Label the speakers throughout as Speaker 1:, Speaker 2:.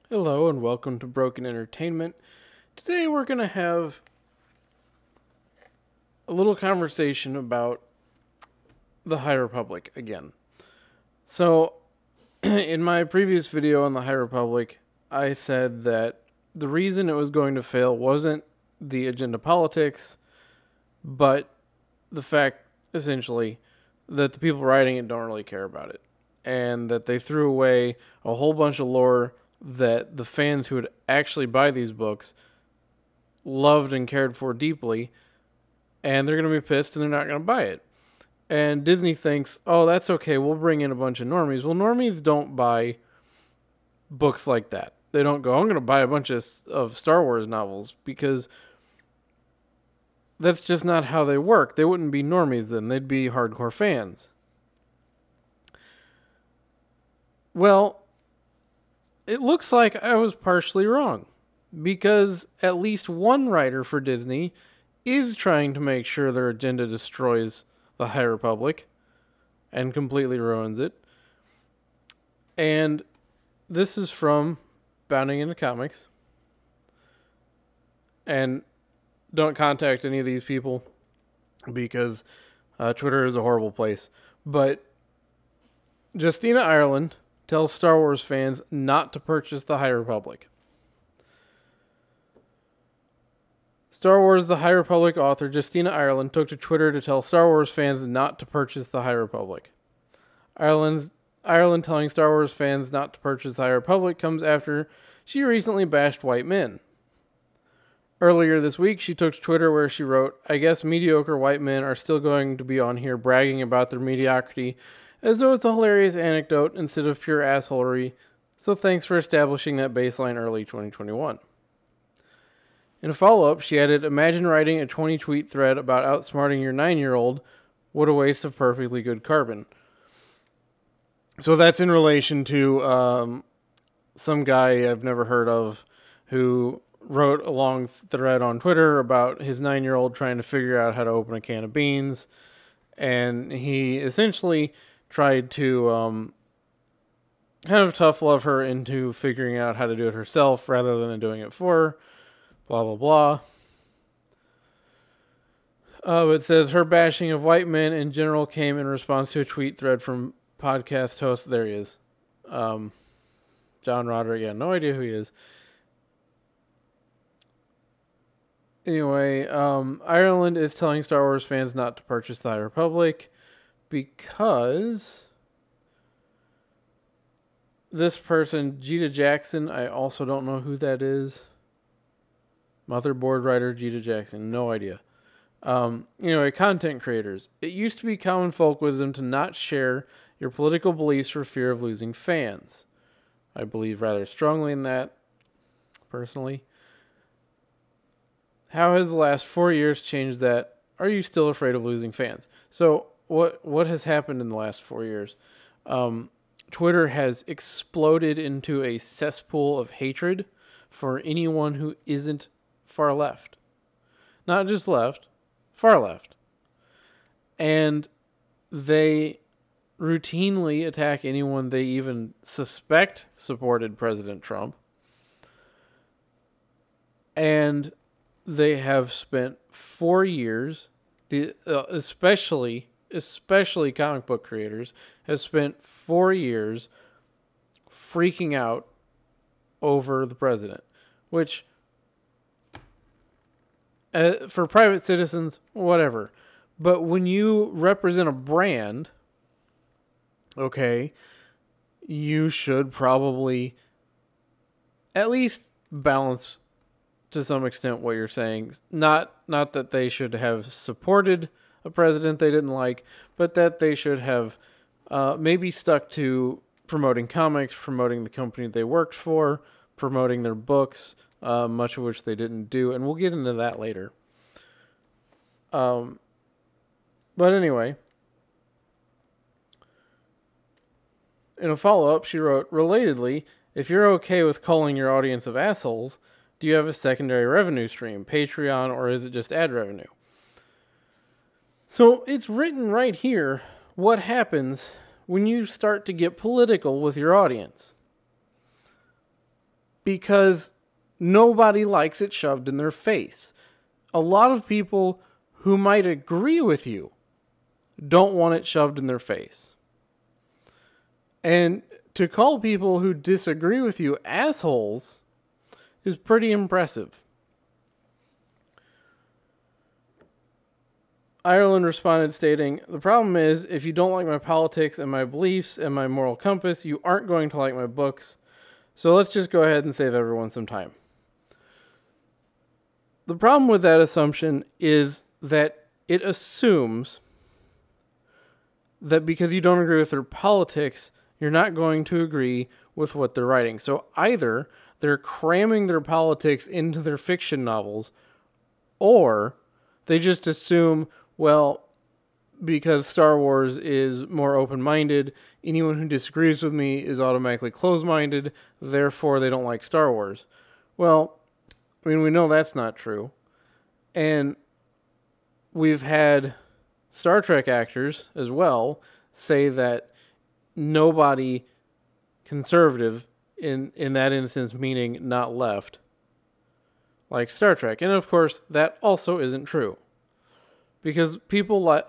Speaker 1: Hello and welcome to Broken Entertainment. Today we're going to have a little conversation about the High Republic again. So, in my previous video on the High Republic, I said that the reason it was going to fail wasn't the agenda politics, but the fact, essentially, that the people writing it don't really care about it. And that they threw away a whole bunch of lore that the fans who would actually buy these books loved and cared for deeply, and they're going to be pissed and they're not going to buy it. And Disney thinks, oh, that's okay, we'll bring in a bunch of normies. Well, normies don't buy books like that. They don't go, I'm going to buy a bunch of Star Wars novels, because that's just not how they work. They wouldn't be normies then, they'd be hardcore fans. Well, it looks like I was partially wrong, because at least one writer for Disney is trying to make sure their agenda destroys the High Republic and completely ruins it. And this is from Bounding into Comics. And don't contact any of these people, because Twitter is a horrible place. But Justina Ireland tells Star Wars fans not to purchase the High Republic. Star Wars The High Republic author Justina Ireland took to Twitter to tell Star Wars fans not to purchase The High Republic. Ireland telling Star Wars fans not to purchase The High Republic comes after she recently bashed white men. Earlier this week, she took to Twitter where she wrote, I guess mediocre white men are still going to be on here bragging about their mediocrity as though it's a hilarious anecdote instead of pure assholery, so thanks for establishing that baseline early 2021. In a follow-up, she added, imagine writing a 20-tweet thread about outsmarting your 9-year-old. What a waste of perfectly good carbon. So that's in relation to some guy I've never heard of who wrote a long thread on Twitter about his 9-year-old trying to figure out how to open a can of beans. And he essentially tried to kind of tough love her into figuring out how to do it herself rather than doing it for her. Blah, blah, blah. It says her bashing of white men in general came in response to a tweet thread from podcast host. There he is. John Roderick. Yeah, no idea who he is. Anyway, Ireland is telling Star Wars fans not to purchase the High Republic because this person, Gita Jackson, I also don't know who that is. Motherboard writer Gita Jackson, no idea. Anyway, content creators. It used to be common folk wisdom to not share your political beliefs for fear of losing fans. I believe rather strongly in that, personally. How has the last 4 years changed that? Are you still afraid of losing fans? So, what has happened in the last 4 years? Twitter has exploded into a cesspool of hatred for anyone who isn't far left. Not just left, far left. And they routinely attack anyone they even suspect supported President Trump. And they have spent 4 years, especially comic book creators, have spent 4 years freaking out over the president, which for private citizens, whatever. But when you represent a brand, okay, you should probably at least balance to some extent what you're saying. Not that they should have supported a president they didn't like, but that they should have maybe stuck to promoting comics, promoting the company they worked for, promoting their books, much of which they didn't do, and we'll get into that later. But anyway, in a follow-up, she wrote, relatedly, if you're okay with calling your audience of assholes, do you have a secondary revenue stream, Patreon, or is it just ad revenue? So it's written right here what happens when you start to get political with your audience. because nobody likes it shoved in their face. A lot of people who might agree with you don't want it shoved in their face. And to call people who disagree with you assholes is pretty impressive. Ireland responded stating, "The problem is, if you don't like my politics and my beliefs and my moral compass, you aren't going to like my books. So let's just go ahead and save everyone some time." The problem with that assumption is that it assumes that because you don't agree with their politics, you're not going to agree with what they're writing. So either they're cramming their politics into their fiction novels, or they just assume, well, because Star Wars is more open-minded, anyone who disagrees with me is automatically closed-minded, therefore they don't like Star Wars. Well, I mean, we know that's not true. And we've had Star Trek actors as well say that nobody conservative, in that instance meaning not left, like Star Trek. And of course, that also isn't true. Because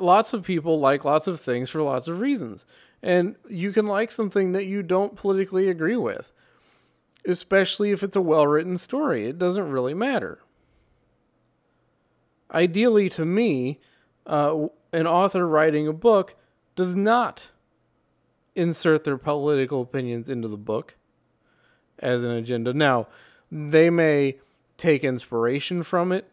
Speaker 1: lots of people like lots of things for lots of reasons. And you can like something that you don't politically agree with. Especially if it's a well-written story. It doesn't really matter. Ideally, to me, an author writing a book does not insert their political opinions into the book as an agenda. Now, they may take inspiration from it.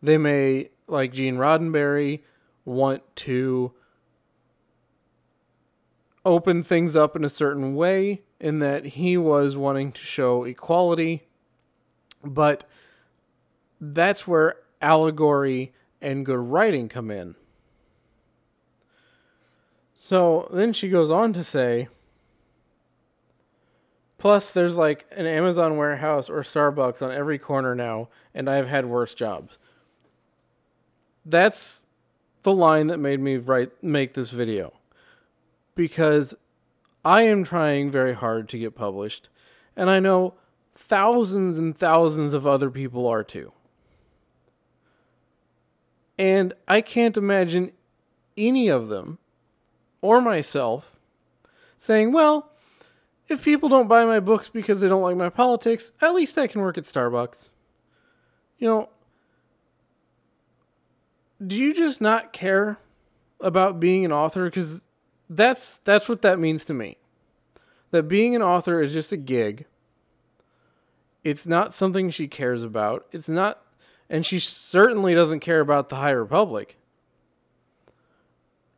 Speaker 1: They may, like Gene Roddenberry, want to open things up in a certain way, in that he was wanting to show equality. But that's where allegory and good writing come in. So then she goes on to say, plus there's like an Amazon warehouse or Starbucks on every corner now, and I've had worse jobs. That's the line that made me make this video. Because I am trying very hard to get published, and I know thousands and thousands of other people are too. And I can't imagine any of them, or myself, saying, well, if people don't buy my books because they don't like my politics, at least I can work at Starbucks. You know, do you just not care about being an author? Because that's what that means to me. That being an author is just a gig. It's not something she cares about. It's not, and she certainly doesn't care about the High Republic.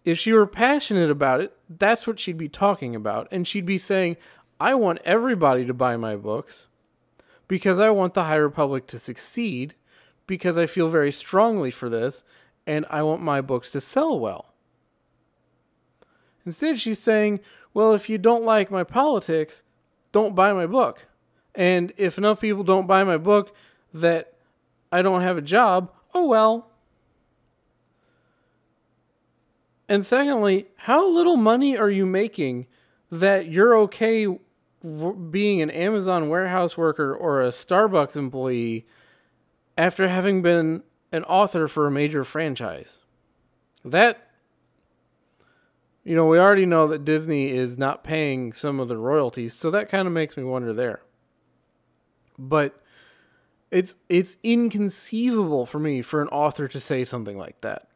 Speaker 1: If she were passionate about it, that's what she'd be talking about. And she'd be saying, I want everybody to buy my books because I want the High Republic to succeed, because I feel very strongly for this, and I want my books to sell well. Instead, she's saying, well, if you don't like my politics, don't buy my book. And if enough people don't buy my book that I don't have a job, oh well. And secondly, how little money are you making that you're okay being an Amazon warehouse worker or a Starbucks employee after having been an author for a major franchise? That, you know, we already know that Disney is not paying some of the royalties, so that kind of makes me wonder there. But it's inconceivable for me for an author to say something like that.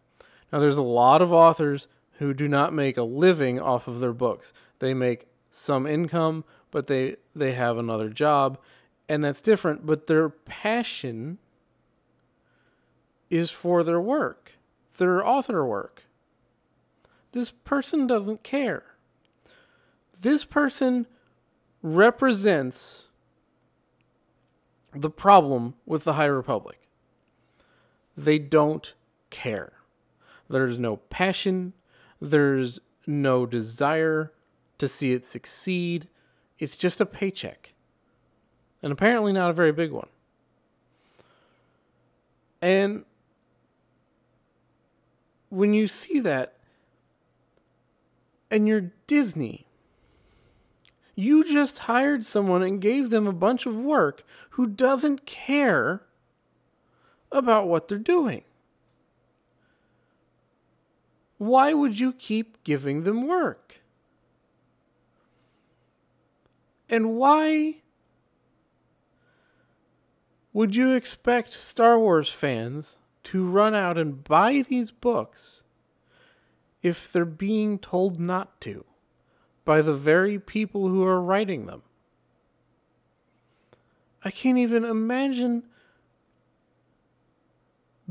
Speaker 1: Now, there's a lot of authors who do not make a living off of their books. They make some income, but they have another job, and that's different. But their passion is for their work, their author work. This person doesn't care. This person represents the problem with the High Republic. They don't care. There's no passion. There's no desire to see it succeed. It's just a paycheck. And apparently not a very big one. And when you see that, and you're Disney, You just hired someone and gave them a bunch of work who doesn't care about what they're doing. Why would you keep giving them work? And why would you expect Star Wars fans to run out and buy these books if they're being told not to by the very people who are writing them? I can't even imagine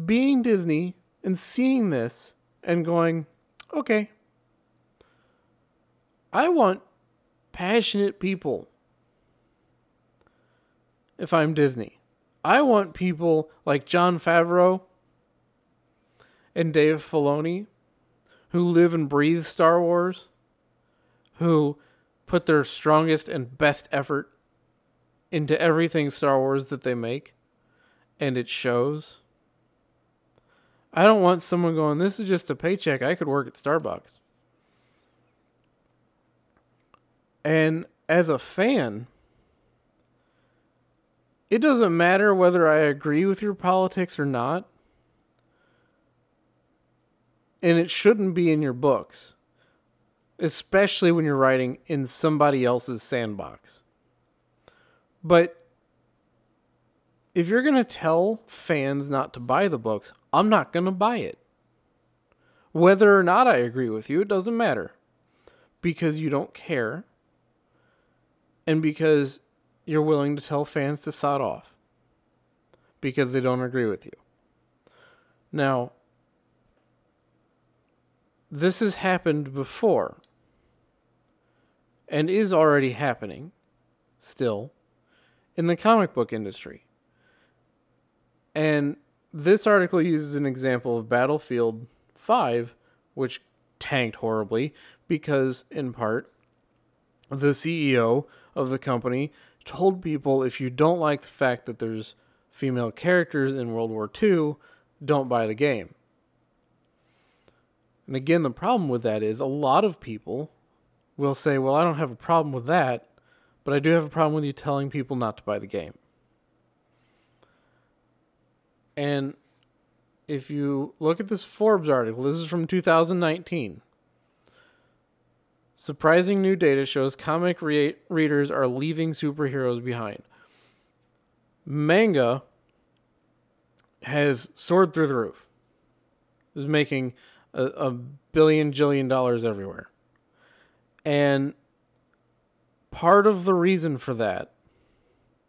Speaker 1: being Disney and seeing this and going, okay, I want passionate people. If I'm Disney, I want people like Jon Favreau and Dave Filoni who live and breathe Star Wars, who put their strongest and best effort into everything Star Wars that they make, and it shows. I don't want someone going, this is just a paycheck, I could work at Starbucks. And as a fan, it doesn't matter whether I agree with your politics or not. And it shouldn't be in your books. Especially when you're writing in somebody else's sandbox. But if you're going to tell fans not to buy the books, I'm not going to buy it. Whether or not I agree with you, it doesn't matter. Because you don't care. And because you're willing to tell fans to sod off. Because they don't agree with you. Now, this has happened before. And is already happening, still, in the comic book industry. And this article uses an example of Battlefield 5, which tanked horribly, because, in part, the CEO of the company told people, if you don't like the fact that there's female characters in World War II, don't buy the game. And again, the problem with that is a lot of people will say, well, I don't have a problem with that, but I do have a problem with you telling people not to buy the game. And if you look at this Forbes article, this is from 2019. Surprising new data shows comic readers are leaving superheroes behind. Manga has soared through the roof. Is making a jillion dollars everywhere. And part of the reason for that,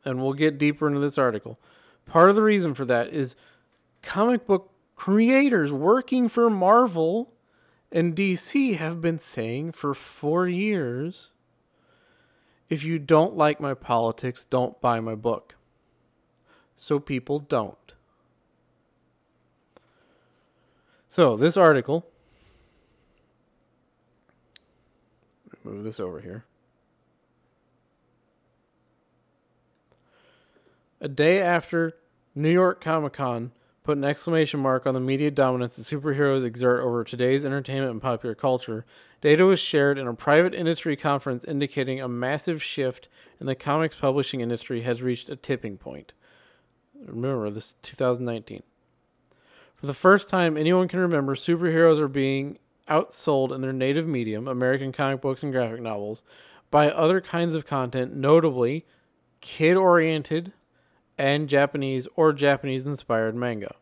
Speaker 1: and we'll get deeper into this article, part of the reason for that is comic book creators working for Marvel and DC have been saying for 4 years, if you don't like my politics, don't buy my book. So people don't. So this article, move this over here. A day after New York Comic Con put an exclamation mark on the media dominance that superheroes exert over today's entertainment and popular culture, data was shared in a private industry conference indicating a massive shift in the comics publishing industry has reached a tipping point. Remember, this is 2019. For the first time anyone can remember, superheroes are being outsold in their native medium, American comic books and graphic novels, by other kinds of content, notably kid-oriented and Japanese or Japanese-inspired manga.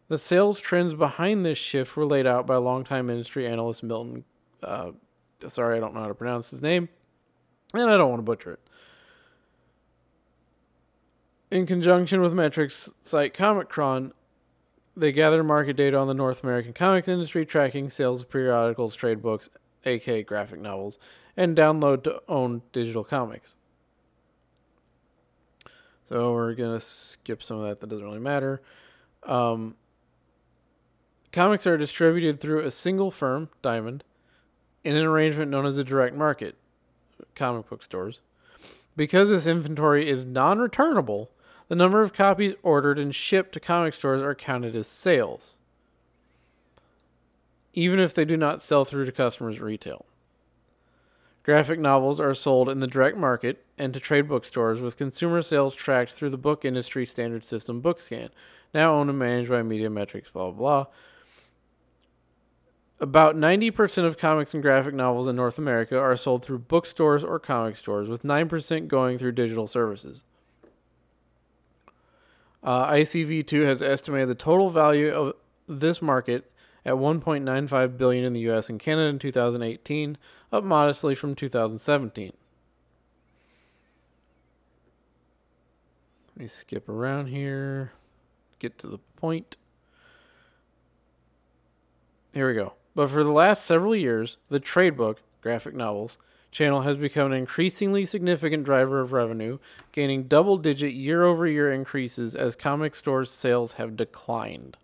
Speaker 1: The sales trends behind this shift were laid out by longtime industry analyst Milton. Sorry, I don't know how to pronounce his name, and I don't want to butcher it. In conjunction with metrics site Comic-Con, they gather market data on the North American comics industry, tracking sales of periodicals, trade books, aka graphic novels, and download to own digital comics. So we're going to skip some of that doesn't really matter. Comics are distributed through a single firm, Diamond, in an arrangement known as a direct market, comic book stores. Because this inventory is non-returnable, the number of copies ordered and shipped to comic stores are counted as sales, even if they do not sell through to customers at retail. Graphic novels are sold in the direct market and to trade bookstores, with consumer sales tracked through the book industry standard system BookScan, now owned and managed by Mediametrics, blah, blah, blah. About 90% of comics and graphic novels in North America are sold through bookstores or comic stores, with 9% going through digital services. ICV2 has estimated the total value of this market at $1.95 billion in the U.S. and Canada in 2018, up modestly from 2017. Let me skip around here, get to the point. Here we go. But for the last several years, the trade book, graphic novels, channel has become an increasingly significant driver of revenue, gaining double-digit year-over-year increases as comic stores' sales have declined.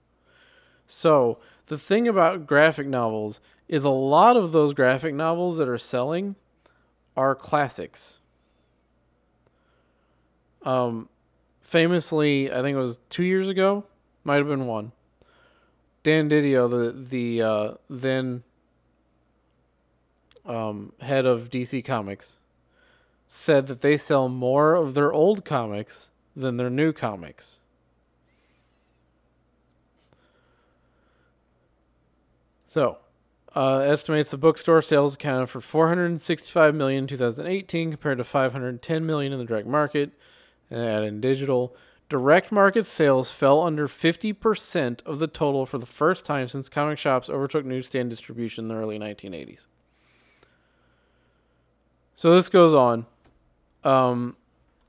Speaker 1: So, the thing about graphic novels is a lot of those graphic novels that are selling are classics. Famously, I think it was 2 years ago, might have been one. Dan Didio, the then head of DC Comics, said that they sell more of their old comics than their new comics. So, estimates the bookstore sales accounted for $465 million in 2018 compared to $510 million in the direct market, and in digital. Direct market sales fell under 50% of the total for the first time since comic shops overtook newsstand distribution in the early 1980s. So this goes on.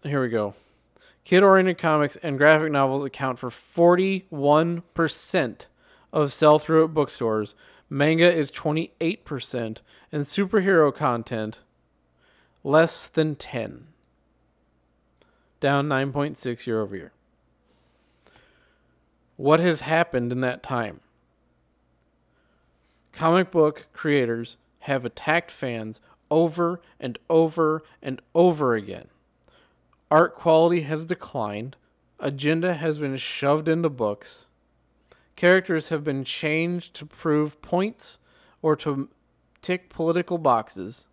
Speaker 1: Here we go. Kid-oriented comics and graphic novels account for 41% of sell-through at bookstores. Manga is 28%, and superhero content less than 10%. Down 9.6 year over year. What has happened in that time? Comic book creators have attacked fans over and over and over again. Art quality has declined. Agenda has been shoved into books. Characters have been changed to prove points or to tick political boxes.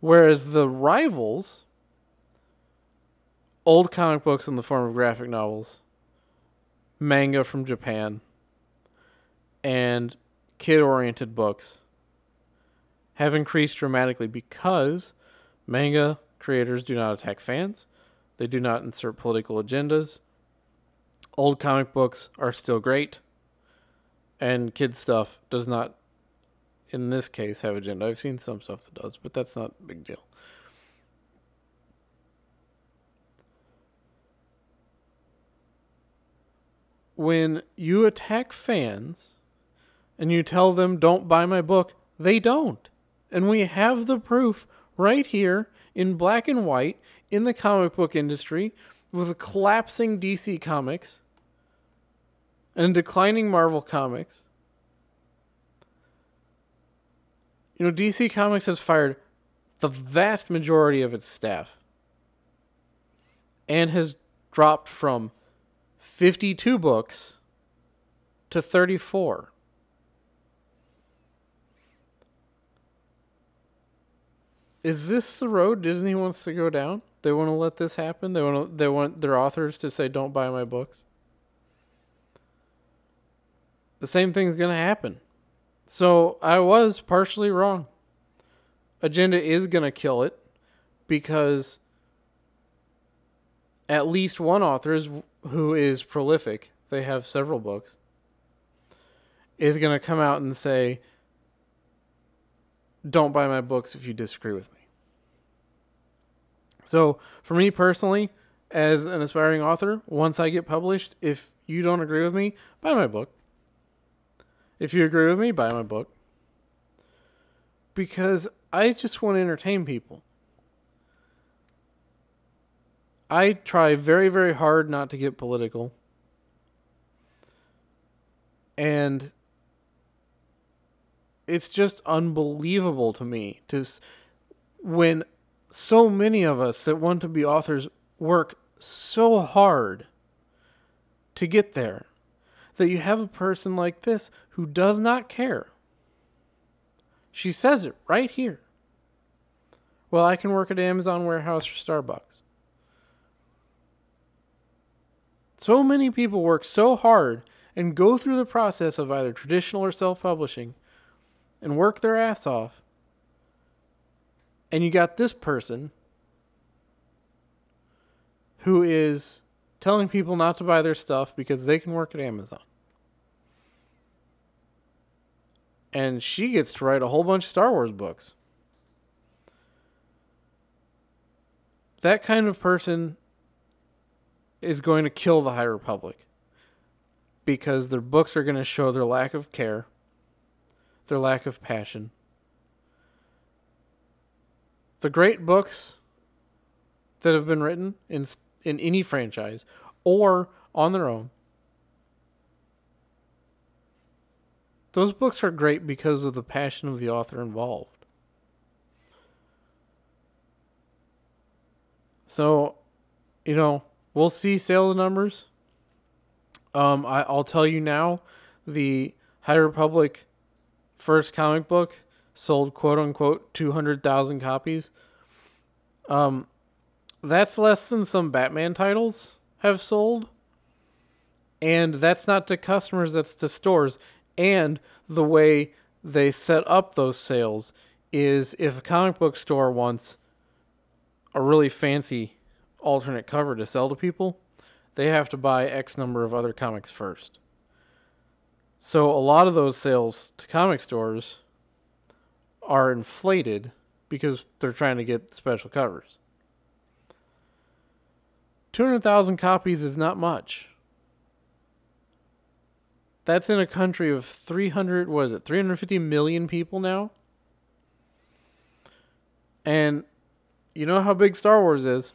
Speaker 1: Whereas the rivals, old comic books in the form of graphic novels, manga from Japan, and kid-oriented books, have increased dramatically because manga creators do not attack fans. They do not insert political agendas. Old comic books are still great. And kid stuff does not, in this case, have agenda. I've seen some stuff that does, but that's not a big deal. When you attack fans and you tell them don't buy my book, they don't. And we have the proof right here in black and white in the comic book industry with collapsing DC Comics and declining Marvel Comics. You know, DC Comics has fired the vast majority of its staff and has dropped from 52 books to 34. Is this the road Disney wants to go down? They want to let this happen? They want their authors to say don't buy my books? The same thing's going to happen. So I was partially wrong. Agenda is going to kill it because at least one author who is prolific, they have several books, is going to come out and say, don't buy my books if you disagree with me. So for me personally, as an aspiring author, once I get published, if you don't agree with me, buy my book. If you agree with me, buy my book. Because I just want to entertain people. I try very, very hard not to get political. And it's just unbelievable to me when so many of us that want to be authors work so hard to get there, that you have a person like this who does not care. She says it right here. Well, I can work at Amazon warehouse or Starbucks. So many people work so hard and go through the process of either traditional or self-publishing and work their ass off. And you got this person who is telling people not to buy their stuff because they can work at Amazon. And she gets to write a whole bunch of Star Wars books. That kind of person is going to kill the High Republic because their books are going to show their lack of care, their lack of passion. The great books that have been written in any franchise or on their own, those books are great because of the passion of the author involved. So, we'll see sales numbers. I'll tell you now, the High Republic first comic book sold quote-unquote 200,000 copies. That's less than some Batman titles have sold. And that's not to customers, that's to stores. And the way they set up those sales is if a comic book store wants a really fancy alternate cover to sell to people, they have to buy X number of other comics first. So a lot of those sales to comic stores are inflated because they're trying to get special covers. 200,000 copies is not much. That's in a country of 350 million people now? And you know how big Star Wars is.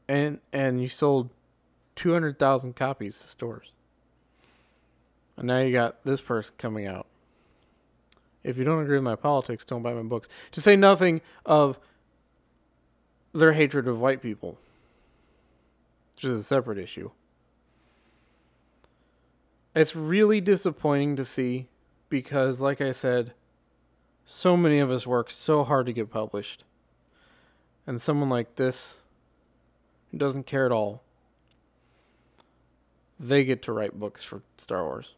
Speaker 1: And you sold 200,000 copies to stores. And now you got this person coming out. If you don't agree with my politics, don't buy my books. To say nothing of their hatred of white people, which is a separate issue. It's really disappointing to see because, like I said, so many of us work so hard to get published. And someone like this, who doesn't care at all, they get to write books for Star Wars.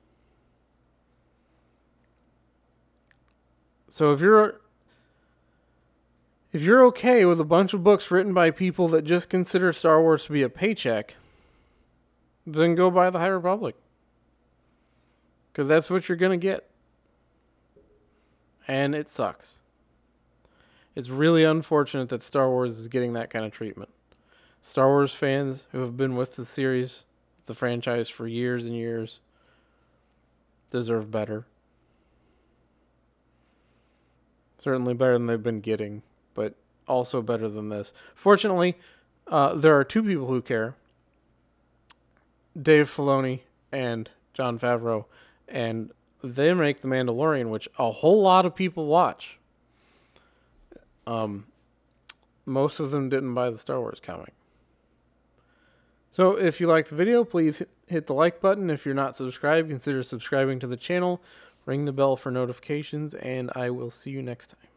Speaker 1: So if you're okay with a bunch of books written by people that just consider Star Wars to be a paycheck, then go buy the High Republic. Because that's what you're going to get. And it sucks. It's really unfortunate that Star Wars is getting that kind of treatment. Star Wars fans who have been with the series, the franchise for years and years, deserve better. Certainly better than they've been getting, but also better than this. Fortunately, there are two people who care. Dave Filoni and Jon Favreau. And they make The Mandalorian, which a whole lot of people watch. Most of them didn't buy the Star Wars comic. So if you liked the video, please hit the like button. If you're not subscribed, consider subscribing to the channel. Ring the bell for notifications, and I will see you next time.